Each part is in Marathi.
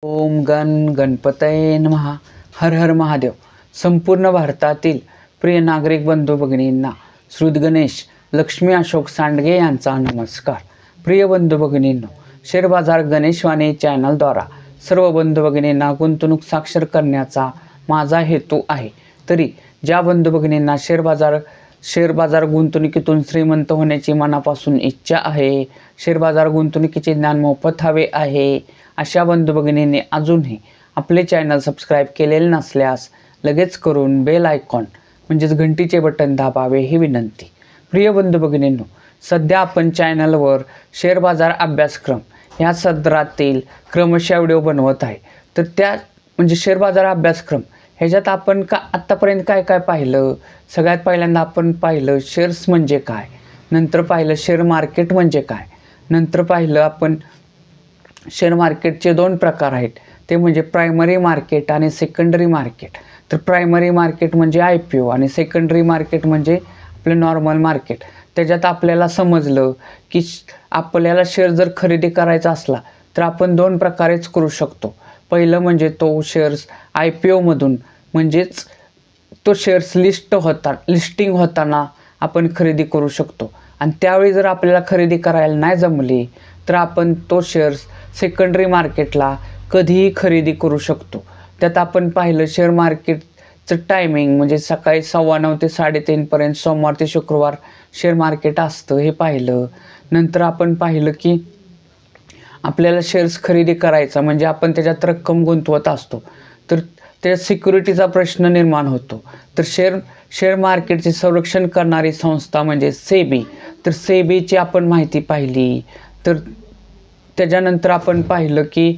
ओम गण गणपतये नमः. हर हर महादेव. संपूर्ण भारतातील प्रिय नागरिक बंधू भगिनींना श्रुत गणेश लक्ष्मी अशोक सांडगे यांचा नमस्कार. प्रिय बंधू भगिनींनो, शेअर बाजार गणेशवाणी चॅनलद्वारा सर्व बंधू भगिनींना गुंतवणूक साक्षर करण्याचा माझा हेतू आहे. तरी ज्या बंधू भगिनींना शेअर बाजार गुंतवणुकीतून श्रीमंत होण्याची मनापासून इच्छा आहे, शेअर बाजार गुंतवणुकीचे ज्ञान मोफत हवे आहे, अशा बंधू भगिनींनी अजूनही आपले चॅनल सबस्क्राईब केलेले नसल्यास लगेच करून बेल आयकॉन म्हणजेच घंटीचे बटन दाबावे ही विनंती. प्रिय बंधू भगिनींनो, सध्या आपण चॅनलवर शेअर बाजार अभ्यासक्रम ह्या सदरातील क्रमशः व्हिडिओ बनवत आहे. तर त्या म्हणजे शेअर बाजार अभ्यासक्रम ह्याच्यात आपण आत्तापर्यंत काय काय पाहिलं. सगळ्यात पहिल्यांदा आपण पाहिलं शेअर्स म्हणजे काय, नंतर पाहिलं शेअर मार्केट म्हणजे काय, नंतर पाहिलं आपण शेअर मार्केटचे दोन प्रकार आहेत, ते म्हणजे प्रायमरी मार्केट आणि सेकंडरी मार्केट. तर प्रायमरी मार्केट म्हणजे IPO आणि सेकंडरी मार्केट म्हणजे आपलं नॉर्मल मार्केट. त्याच्यात आपल्याला समजलं की आपल्याला शेअर जर खरेदी करायचा असला तर आपण दोन प्रकारेच करू शकतो. पहिलं म्हणजे तो शेअर्स IPOमधून म्हणजेच तो शेअर्स लिस्टिंग होताना आपण खरेदी करू शकतो. आणि त्यावेळी जर आपल्याला खरेदी करायला नाही जमली तर आपण तो शेअर्स सेकंडरी मार्केटला कधीही खरेदी करू शकतो. त्यात आपण पाहिलं शेअर मार्केटचं टायमिंग म्हणजे सकाळी 9:15 ते 3:30 सोमवार ते शुक्रवार शेअर मार्केट असतं हे पाहिलं. नंतर आपण पाहिलं की आपल्याला शेअर्स खरेदी करायचा म्हणजे आपण त्याच्यात रक्कम गुंतवत असतो, तर त्या सिक्युरिटीचा प्रश्न निर्माण होतो. तर शेअर मार्केटचे संरक्षण करणारी संस्था म्हणजे सेबी. तर सेबीची आपण माहिती पाहिली. तर त्याच्यानंतर आपण पाहिलं की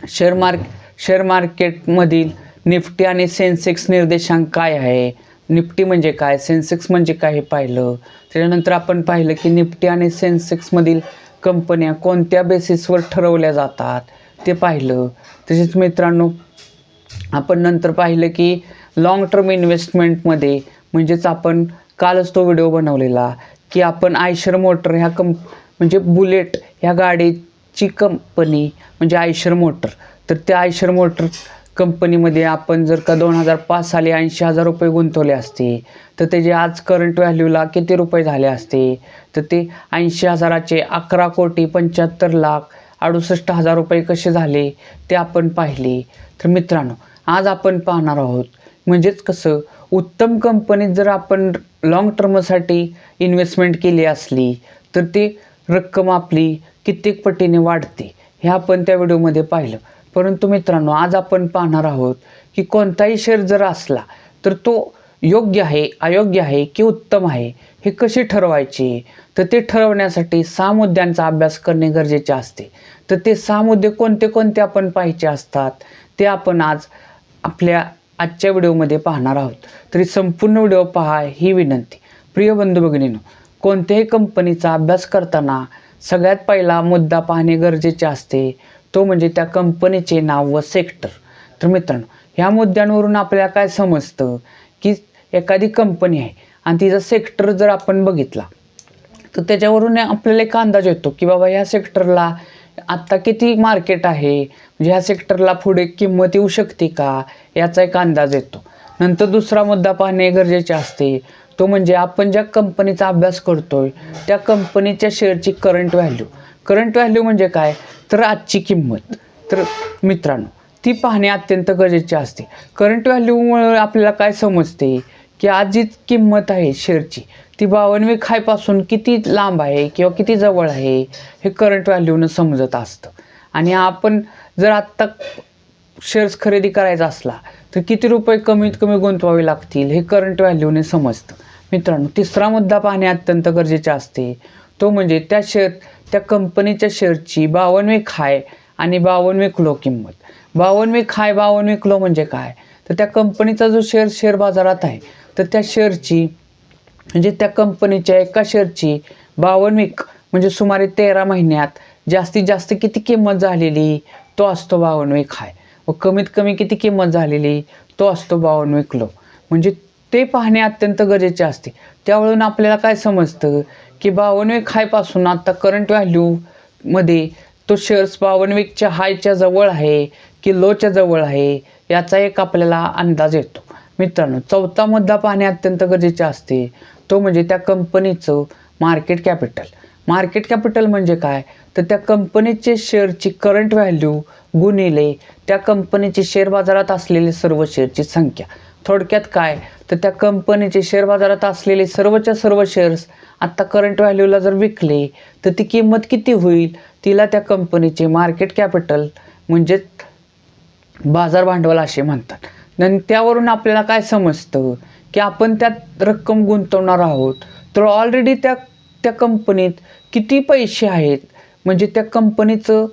शेअर मार्केटमधील निफ्टी आणि सेन्सेक्स निर्देशांक काय आहे, निफ्टी म्हणजे काय, सेन्सेक्स म्हणजे काय हे पाहिलं. त्याच्यानंतर आपण पाहिलं की निफ्टी आणि सेन्सेक्समधील कंपन्या कोणत्या बेसिसवर ठरवल्या जातात ते पाहिलं. तसेच मित्रांनो, आपण नंतर पाहिलं की लॉंग टर्म इन्व्हेस्टमेंटमध्ये म्हणजेच आपण कालच तो व्हिडिओ बनवलेला की आपण आयशर मोटर म्हणजे बुलेट ह्या गाडीची कंपनी म्हणजे आयशर मोटर. तर त्या आयशर मोटर कंपनीमध्ये आपण जर का 2005 साली 80,000 रुपये गुंतवले असते तर त्याचे आज करंट व्हॅल्यूला किती रुपये झाले असते, तर ते 80,000चे 11,75,68,000 रुपये कसे झाले ते आपण पाहिले. तर मित्रांनो, आज आपण पाहणार आहोत म्हणजेच कसं उत्तम कंपनीत जर आपण लॉंग टर्मसाठी इन्व्हेस्टमेंट केली असली तर ती रक्कम आपली कित्येक पटीने वाढते हे आपण त्या व्हिडिओमध्ये पाहिलं. परंतु मित्रांनो, आज आपण पाहणार आहोत की कोणताही शेअर जर असला तर तो योग्य आहे, अयोग्य आहे की उत्तम आहे हे कसे ठरवायचे. तर ते ठरवण्यासाठी 6 मुद्द्यांचा अभ्यास करणे गरजेचे असते. तर ते 6 मुद्दे कोणते कोणते आपण पाहायचे असतात ते आपण आज आपल्या आजच्या व्हिडिओमध्ये पाहणार आहोत. तरी संपूर्ण व्हिडिओ पहा ही विनंती. प्रिय बंधू भगिनींनो, कोणत्याही कंपनीचा अभ्यास करताना सगळ्यात पहिला मुद्दा पाहणे गरजेचे असते, तो म्हणजे त्या कंपनीचे नाव व सेक्टर. तर मित्रांनो, ह्या मुद्द्यांवरून आपल्याला काय समजतं की एखादी कंपनी आहे आणि तिचा सेक्टर जर आपण बघितला तर त्याच्यावरून आपल्याला एक अंदाज येतो की बाबा ह्या सेक्टरला आत्ता किती मार्केट आहे, म्हणजे ह्या सेक्टरला पुढे किंमत येऊ शकते का याचा एक अंदाज येतो. नंतर दुसरा मुद्दा पाहणे गरजेचे असते, तो म्हणजे आपण ज्या कंपनीचा अभ्यास करतोय त्या कंपनीच्या शेअरची करंट व्हॅल्यू म्हणजे काय, तर आजची किंमत. तर मित्रांनो, ती पाहणे अत्यंत गरजेचे असते. करंट व्हॅल्यूमुळे आपल्याला काय समजते की आज जी किंमत आहे शेअरची ती 52वी खायपासून किती लांब आहे किंवा किती जवळ आहे हे करंट व्हॅल्यूनं समजत असतं. आणि आपण जर आत्ता शेअर्स खरेदी करायचा असला तर किती रुपये कमीत कमी गुंतवावे लागतील हे करंट व्हॅल्यूने समजतं. मित्रांनो, तिसरा मुद्दा पाहणे अत्यंत गरजेचे असते, तो म्हणजे त्या कंपनीच्या शेअरची 52वी खाय आणि 52वी क्लो किंमत. 52वी खाय 52वी क्लो म्हणजे काय, तर त्या कंपनीचा जो शेअर बाजारात आहे तर त्या शेअरची म्हणजे त्या कंपनीच्या एका शेअरची 52वी म्हणजे सुमारे 13 महिन्यात जास्तीत जास्त किती किंमत झालेली तो असतो 52वी खाय, व कमीत कमी किती किंमत झालेली तो असतो 52वी क्लो. म्हणजे ते पाहणे अत्यंत गरजेचे असते. त्यावरून आपल्याला काय समजतं की 52वी खायपासून आता करंट व्हॅल्यूमध्ये तो शेअर्स 52 वीकच्या हायच्या जवळ आहे की लोच्या जवळ आहे याचा एक आपल्याला अंदाज येतो. मित्रांनो, चौथा मुद्दा पाहणे अत्यंत गरजेचे असते, तो म्हणजे त्या कंपनीचं मार्केट कॅपिटल. मार्केट कॅपिटल म्हणजे काय, तर त्या कंपनीचे शेअरची करंट व्हॅल्यू गुणिले त्या कंपनीची शेअर बाजारात असलेले सर्व शेअरची संख्या. थोडक्यात काय, तर त्या कंपनीचे शेअर बाजारात असलेले सर्वच्या सर्व शेअर्स आत्ता करंट व्हॅल्यूला जर विकले तर ती किंमत किती होईल, तिला त्या कंपनीचे मार्केट कॅपिटल म्हणजेच बाजार भांडवल असे म्हणतात. आणि त्यावरून आपल्याला काय समजतं की आपण त्यात रक्कम गुंतवणार आहोत, तर ऑलरेडी त्या त्या कंपनीत किती पैसे आहेत, म्हणजे त्या कंपनीचं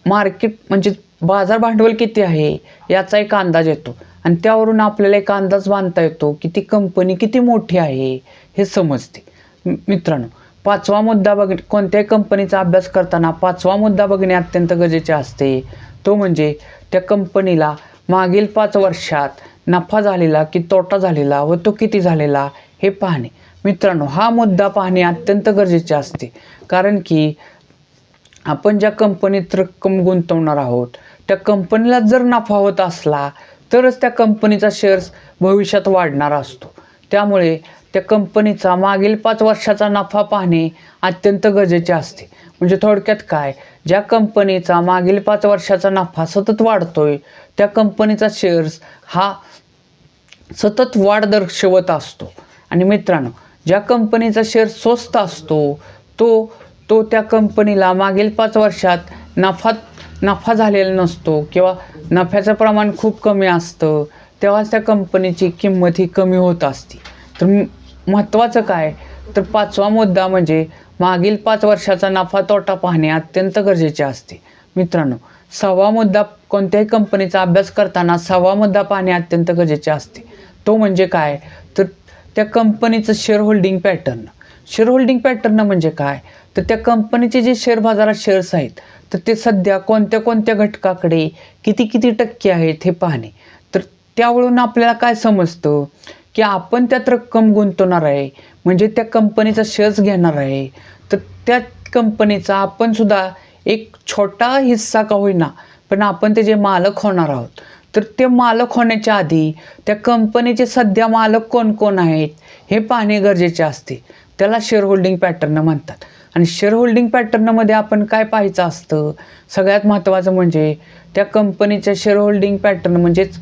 मार्केट म्हणजे बाजार भांडवल किती आहे याचा एक अंदाज येतो. आणि त्यावरून आपल्याला एक अंदाज बांधता येतो की ती कंपनी किती मोठी आहे हे समजते. मित्रांनो, पाचवा मुद्दा कोणत्याही कंपनीचा अभ्यास करताना पाचवा मुद्दा बघणे अत्यंत गरजेचे असते, तो म्हणजे त्या कंपनीला मागील 5 वर्षात नफा झालेला की तोटा झालेला व तो किती झालेला हे पाहणे. मित्रांनो, हा मुद्दा पाहणे अत्यंत गरजेचे असते, कारण की आपण ज्या कंपनीत रक्कम गुंतवणार आहोत त्या कंपनीला जर नफा होत असला तरच त्या कंपनीचा शेअर्स भविष्यात वाढणार असतो. त्यामुळे त्या कंपनीचा मागील 5 वर्षाचा नफा पाहणे अत्यंत गरजेचे असते. म्हणजे थोडक्यात काय, ज्या कंपनीचा मागील 5 वर्षाचा नफा सतत वाढतोय त्या कंपनीचा शेअर्स हा सतत वाढ दर्शवत असतो. आणि मित्रांनो, ज्या कंपनीचा शेअर स्वस्त असतो तो तो त्या कंपनीला मागील 5 वर्षात नफा झालेला नसतो किंवा नफ्याचं प्रमाण खूप कमी असतं, तेव्हाच त्या कंपनीची किंमत ही कमी होत असते. तर महत्त्वाचं काय, तर पाचवा मुद्दा म्हणजे मागील 5 वर्षाचा नफा तोटा पाहणे अत्यंत गरजेचे असते. मित्रांनो, सहावा मुद्दा कोणत्याही कंपनीचा अभ्यास करताना सहावा मुद्दा पाहणे अत्यंत गरजेचे असते, तो म्हणजे काय, तर त्या कंपनीचं share holding pattern. Share holding pattern म्हणजे काय, तर त्या कंपनीचे जे शेअर बाजारात शेअर्स आहेत तर ते सध्या कोणत्या कोणत्या घटकाकडे किती किती टक्के आहेत हे पाहणे. तर त्यावरून आपल्याला काय समजतं की आपण त्यात रक्कम गुंतवणार आहे, म्हणजे त्या कंपनीचा शेअर्स घेणार आहे, तर त्या कंपनीचा आपण सुद्धा एक छोटा हिस्सा का होईना पण आपण त्याचे मालक होणार आहोत. तर ते मालक होण्याच्या आधी त्या कंपनीचे सध्या मालक कोण कोण आहेत हे पाहणे गरजेचे असते. त्याला शेअर होल्डिंग पॅटर्न म्हणतात. आणि शेअर होल्डिंग पॅटर्नमध्ये आपण काय पाहायचं असतं, सगळ्यात महत्त्वाचं म्हणजे त्या कंपनीच्या शेअर होल्डिंग पॅटर्न म्हणजेच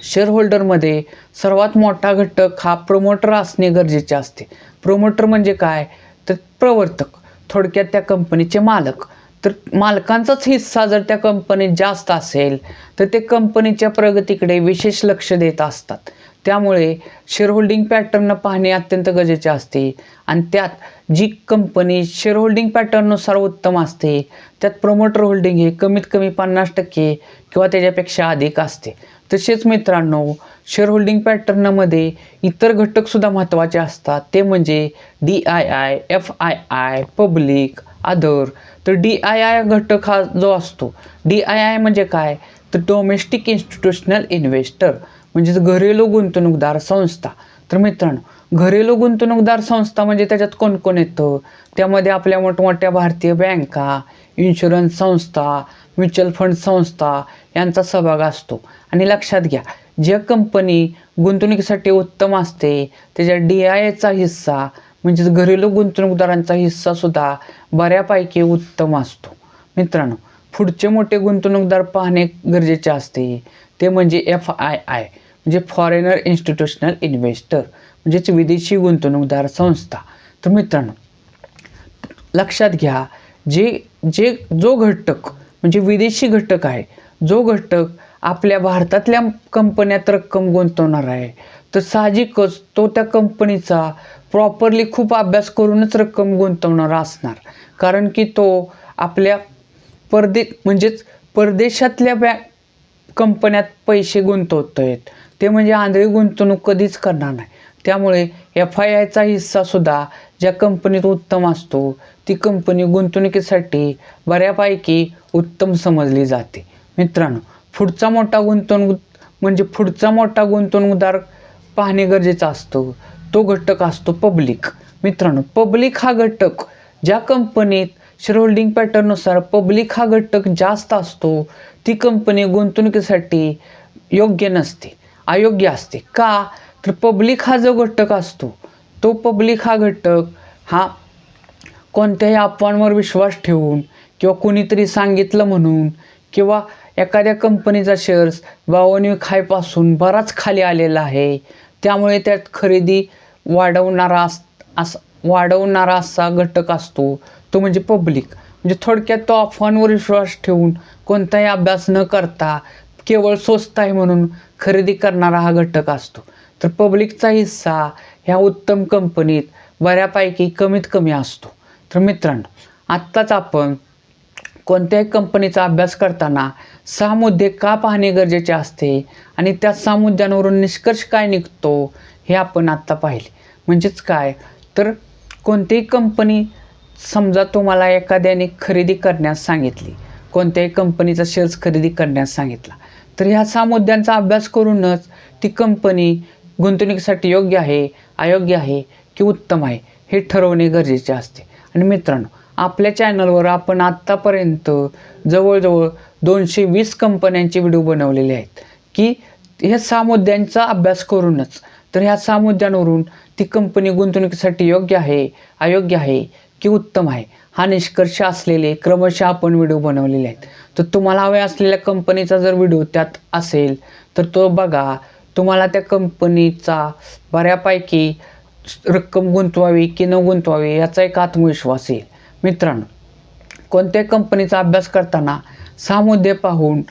शेअर होल्डरमध्ये सर्वात मोठा घटक हा प्रोमोटर असणे गरजेचे असते. प्रोमोटर म्हणजे काय, तर प्रवर्तक, थोडक्यात त्या कंपनीचे मालक. तर मालकांचाच हिस्सा जर त्या कंपनीत जास्त असेल तर ते कंपनीच्या प्रगतीकडे विशेष लक्ष देत असतात. त्यामुळे शेअर होल्डिंग पॅटर्न पाहणे अत्यंत गरजेचे असते. आणि त्यात जी कंपनी शेअर होल्डिंग पॅटर्ननुसार उत्तम असते त्यात प्रोमोटर होल्डिंग हे कमीत कमी 50% किंवा त्याच्यापेक्षा अधिक असते. तसेच मित्रांनो, शेअर होल्डिंग पॅटर्नमध्ये इतर घटकसुद्धा महत्त्वाचे असतात, ते म्हणजे DII, FII, पब्लिक, अदर. तर DII घटक हा जो असतो, DII म्हणजे काय, तर डोमेस्टिक इन्स्टिट्यूशनल इन्व्हेस्टर म्हणजेच घरेलू गुंतवणूकदार संस्था. तर मित्रांनो, घरेलू गुंतवणूकदार संस्था म्हणजे त्याच्यात कोण कोण येतं, त्यामध्ये आपल्या मोठमोठ्या भारतीय बँका, इन्शुरन्स संस्था, म्युच्युअल फंड संस्था यांचा सहभाग असतो. आणि लक्षात घ्या, ज्या कंपनी गुंतवणुकीसाठी उत्तम असते त्याच्या DIIचा हिस्सा म्हणजेच घरेलू गुंतवणूकदारांचा हिस्सासुद्धा बऱ्यापैकी उत्तम असतो. मित्रांनो, पुढचे मोठे गुंतवणूकदार पाहणे गरजेचे असते, ते म्हणजे FII म्हणजे फॉरेनर इन्स्टिट्यूशनल इन्व्हेस्टर म्हणजेच विदेशी गुंतवणूकदार संस्था. तर मित्रांनो, लक्षात घ्या, जो घटक म्हणजे विदेशी घटक आहे, जो घटक आपल्या भारतातल्या कंपन्यात रक्कम गुंतवणार आहे, तर साहजिकच तो त्या कंपनीचा प्रॉपरली खूप अभ्यास करूनच रक्कम गुंतवणारा असणार. कारण की तो आपल्या म्हणजेच परदेशातल्या कंपन्यात पैसे गुंतवतोय, ते म्हणजे आंधळी गुंतवणूक कधीच करणार नाही. त्यामुळे FIIचा हिस्सासुद्धा ज्या कंपनीत उत्तम असतो ती कंपनी गुंतवणुकीसाठी बऱ्यापैकी उत्तम समजली जाते. मित्रांनो, पुढचा मोठा गुंतवणूकदार पाहणे गरजेचं असतं, तो घटक असतो पब्लिक. मित्रांनो, पब्लिक हा घटक ज्या कंपनीत शेअर होल्डिंग पॅटर्ननुसार पब्लिक हा घटक जास्त असतो ती कंपनी गुंतवणुकीसाठी योग्य नसते, अयोग्य असते. का तर पब्लिक हा जो घटक असतो तो पब्लिक हा घटक हा कोणत्याही अफवांवर विश्वास ठेवून किंवा कुणीतरी सांगितलं म्हणून किंवा एखाद्या कंपनीचा शेअर्स भावनिक हायपासून बराच खाली आलेला आहे त्यामुळे त्यात खरेदी वाढवणारा असा घटक असतो तो म्हणजे पब्लिक. म्हणजे थोडक्यात तो अफवांवर विश्वास ठेवून कोणताही अभ्यास न करता केवळ स्वस्त आहे म्हणून खरेदी करणारा हा घटक असतो. तर पब्लिकचा हिस्सा ह्या उत्तम कंपनीत बऱ्यापैकी कमीत कमी असतो. तर मित्रांनो, आत्ताच आपण कोणत्याही कंपनीचा अभ्यास करताना 6 मुद्दे का पाहणे गरजेचे असते आणि त्या 6 मुद्द्यांवरून निष्कर्ष काय निघतो हे आपण आत्ता पाहिले. म्हणजेच काय तर कोणतीही कंपनी समजा तुम्हाला एखाद्याने खरेदी करण्यास सांगितली, कोणत्याही कंपनीचा शेअर्स खरेदी करण्यास सांगितला, तर ह्या 6 मुद्द्यांचा अभ्यास करूनच ती कंपनी गुंतवणुकीसाठी योग्य आहे, अयोग्य आहे की उत्तम आहे हे ठरवणे गरजेचे असते. आणि मित्रांनो, आपल्या चॅनलवर आपण आत्तापर्यंत जवळजवळ 220 कंपन्यांचे व्हिडिओ बनवलेले आहेत की ह्या 6 मुद्द्यांचा अभ्यास करूनच. तर ह्या 6 मुद्द्यांवरून ती कंपनी गुंतवणुकीसाठी योग्य आहे, अयोग्य आहे की उत्तम आहे हा निष्कर्ष असलेले क्रमशः आपण व्हिडिओ बनवलेले आहेत. तर तुम्हाला हव्या असलेल्या कंपनीचा जर व्हिडिओ त्यात असेल तर तो बघा. तुम्हाला त्या कंपनीचा बऱ्यापैकी रक्कम गुंतवावी की न गुंतवावी याचा एक आत्मविश्वास येईल. मित्रांनो, कोणत्याही कंपनीचा अभ्यास करताना 6 मुद्दे पाहून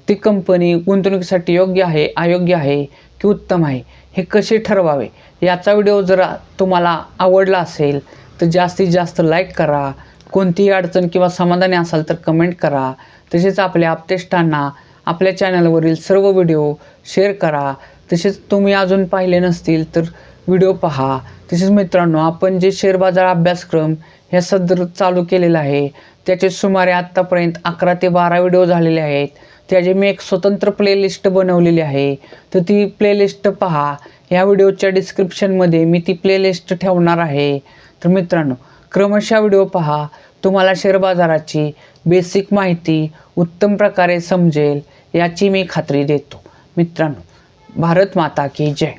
ती कंपनी गुंतवणुकीसाठी योग्य आहे, अयोग्य आहे की उत्तम आहे हे कसे ठरवावे याचा व्हिडिओ जर तुम्हाला आवडला असेल तर जास्तीत जास्त लाईक करा. कोणतीही अडचण किंवा समाधानी असाल तर कमेंट करा. तसेच आपल्या आप्तेष्टांना आपल्या चॅनलवरील सर्व व्हिडिओ शेअर करा. तसेच तुम्ही अजून पाहिले नसतील तर व्हिडिओ पहा. तसेच मित्रांनो, आपण जे शेअर बाजार अभ्यासक्रम हे सदर चालू केलेला आहे त्याचे सुमारे आत्तापर्यंत 11 ते 12 व्हिडिओ झालेले आहेत. त्याचे मी एक स्वतंत्र प्लेलिस्ट बनवलेली आहे, तर ती प्लेलिस्ट पहा. ह्या व्हिडिओच्या डिस्क्रिप्शनमध्ये मी ती प्लेलिस्ट ठेवणार आहे. तर मित्रांनो, क्रमशः व्हिडिओ पहा. तुम्हाला शेअर बाजाराची बेसिक माहिती उत्तम प्रकारे समजेल याची मी खात्री देतो. मित्रांनो, भारत माता की जय.